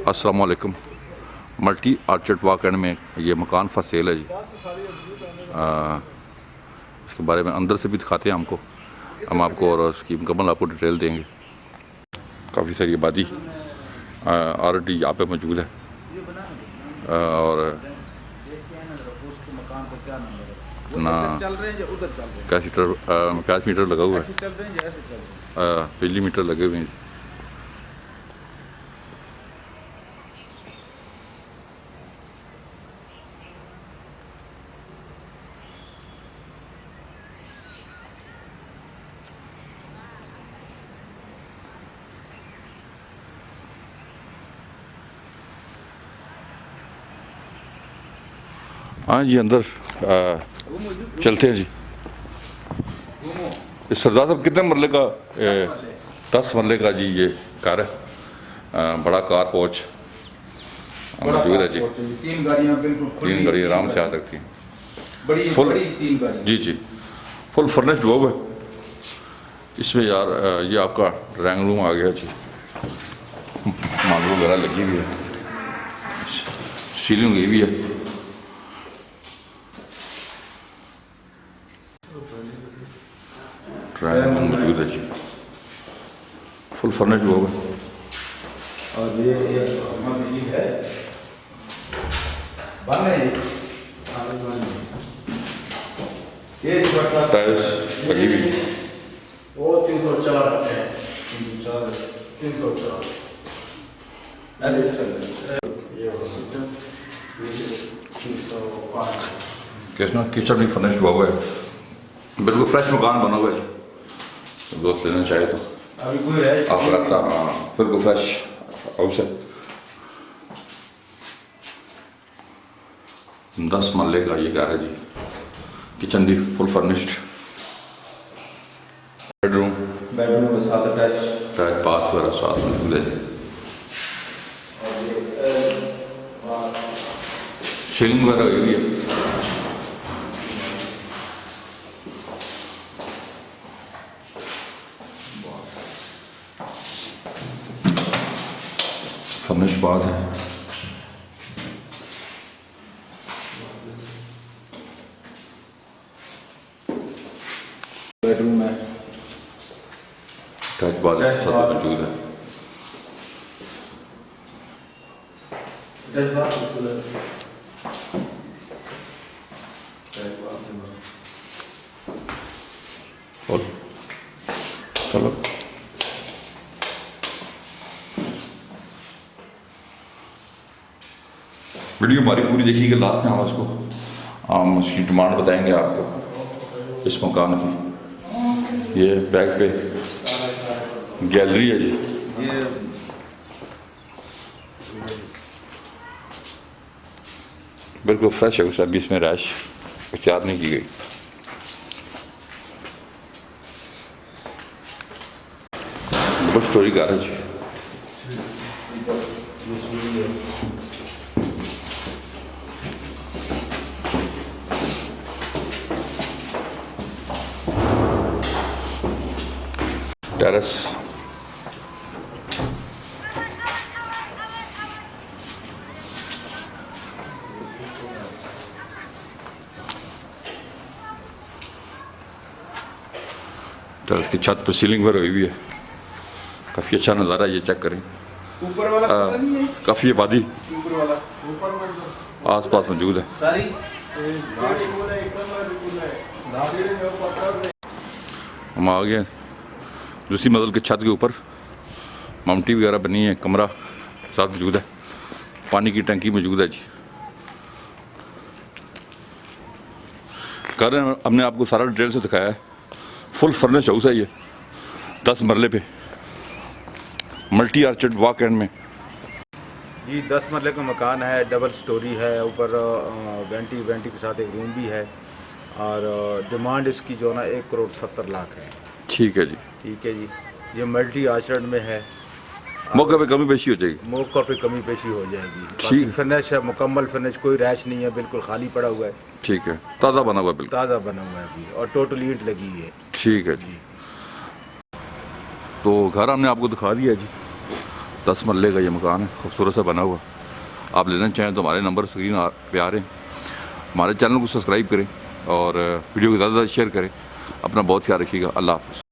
अस्सलाम वालेकुम। Multi orchard walk and में ये मकान फॉर सेल है जी। इसके बारे में अंदर से भी दिखाते हैं हमको, हम आपको और उसकी मुकम्मल आपको डिटेल देंगे। काफ़ी सारी आबादी ऑलरेडी यहाँ पे मौजूद है और ना कैश मीटर लगा हुआ है, बिजली मीटर लगे हुए हैं। हाँ जी, अंदर चलते हैं जी। सरदार साहब कितने मरले का? 10 मरले का जी ये कार है। बड़ा कार पोर्च मौजूद है जी। 3 गाड़ियाँ बिल्कुल, 3 गाड़ी आराम से आ सकती हैं। फुल 3 गाड़ियाँ जी जी, फुल फर्निश्ड हुआ है इसमें यार। ये आपका ड्राइंग रूम आ गया जी, मार्बल वगैरह लगी हुई है, सीलिंग लगी हुई है। ड्राइंग रूम मौजूद है जी, फुल फर्निश्ड हुआ है। और ये मस्जिद है, बंद है ये टाइल्स लगी हुई। वो 304 है, 304 ऐसे चल रहा है। ये किचन भी फर्निश्ड हुआ है, बिल्कुल फ्रेश मकान बना हुआ है। दोस्त लेना चाहे तो अभी कोई है आप रखता। हाँ, बिल्कुल फ्रेश हाउस है। 10 मरले का ये घर है जी। किचन भी फुल फर्निश्ड, बेडरूम के साथ अटैच बाथ वगैरह साथ मौजूद है जी। सीलिंग वगैरह हुई है। फर्निश बात है। बेडरूम है, अटैच बात सब मौजूद है। और चलो वीडियो हमारी पूरी देखिएगा, लास्ट में हम उसकी डिमांड बताएंगे आपको इस मकान की। ये बैक पे गैलरी है जी। बिल्कुल फ्रेश है, अभी इसमें रैश तैयार नहीं की गई। डबल स्टोरी कार है जी। टेरेस टेरेस की छत पर सीलिंग पर हुई हुई है। काफ़ी अच्छा नज़ारा, ये चेक करें। ऊपर वाला पता नहीं है, काफ़ी आबादी ऊपर वाला आस पास मौजूद है। सारी हम आ गए दूसरी मंजिल के छत के ऊपर। ममटी वगैरह बनी है, कमरा साथ मौजूद है, पानी की टंकी मौजूद है जी। कर रहे हैं, हमने आपको सारा डिटेल से दिखाया है। फुल फर्निश हाउस है ये, 10 मरले पे, मल्टी आर्चर्ड वाक एंड में जी। 10 मरले का मकान है, डबल स्टोरी है, ऊपर वेंटी के साथ एक रूम भी है। और डिमांड इसकी जो ना 1,70,00,000 है। ठीक है जी, ठीक है जी। ये मल्टी आर्चर्ड में है, मौके पे कमी पेशी हो जाएगी। मौका पे कमी पेशी हो जाएगी। ठीक। फिनिश है, मुकम्मल फिनिश, कोई रैश नहीं है, बिल्कुल खाली पड़ा हुआ है। ठीक है, ताज़ा बना हुआ है बिल्कुल, ताज़ा बना हुआ है अभी, और टोटल ईंट लगी हुई है। ठीक है जी। तो घर हमने आपको दिखा दिया जी। 10 मरले का ये मकान है, खूबसूरत सा बना हुआ। आप लेना चाहें तो हमारे नंबर स्क्रीन पे आ रहे हैं। हमारे चैनल को सब्सक्राइब करें और वीडियो को ज़्यादा से ज़्यादा शेयर करें। अपना बहुत ख्याल रखिएगा। अल्लाह हाफ़िज़।